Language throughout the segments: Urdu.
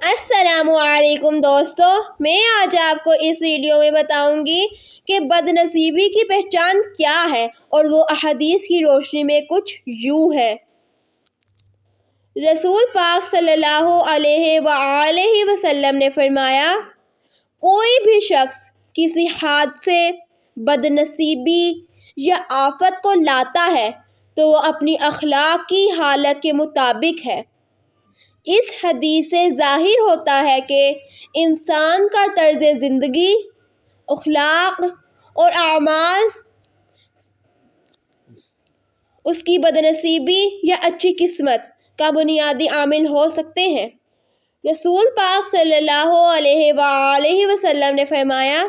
السلام علیکم دوستو، میں آج آپ کو اس ویڈیو میں بتاؤں گی کہ بدنصیبی کی پہچان کیا ہے، اور وہ احادیث کی روشنی میں کچھ یوں ہے۔ رسول پاک صلی اللہ علیہ وآلہ وسلم نے فرمایا، کوئی بھی شخص کسی حادثے، بدنصیبی یا آفت کو لاتا ہے تو وہ اپنی اخلاق کی حالت کے مطابق ہے۔ اس حدیث سے ظاہر ہوتا ہے کہ انسان کا طرز زندگی، اخلاق اور اعمال اس کی بدنصیبی یا اچھی قسمت کا بنیادی عامل ہو سکتے ہیں۔ رسول پاک صلی اللہ علیہ وآلہ وسلم نے فرمایا،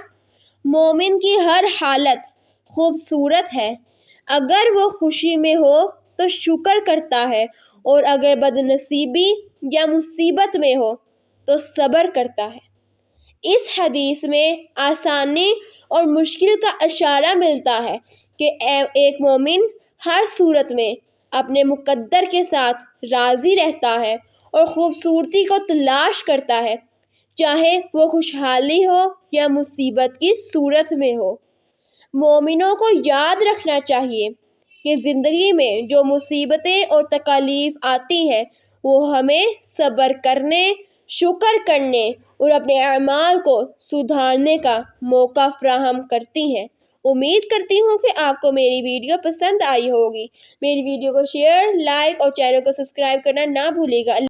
مومن کی ہر حالت خوبصورت ہے۔ اگر وہ خوشی میں ہو تو شکر کرتا ہے، اور اگر بدنصیبی یا مصیبت میں ہو تو صبر کرتا ہے۔ اس حدیث میں آسانی اور مشکل کا اشارہ ملتا ہے کہ ایک مومن ہر صورت میں اپنے مقدر کے ساتھ راضی رہتا ہے اور خوبصورتی کو تلاش کرتا ہے، چاہے وہ خوشحالی ہو یا مصیبت کی صورت میں ہو۔ مومنوں کو یاد رکھنا چاہیے کہ زندگی میں جو مصیبتیں اور تکالیف آتی ہیں وہ ہمیں صبر کرنے، شکر کرنے اور اپنے اعمال کو سدھارنے کا موقع فراہم کرتی ہیں۔ امید کرتی ہوں کہ آپ کو میری ویڈیو پسند آئی ہوگی۔ میری ویڈیو کو شیئر، لائک اور چینل کو سبسکرائب کرنا نہ بھولیے گا۔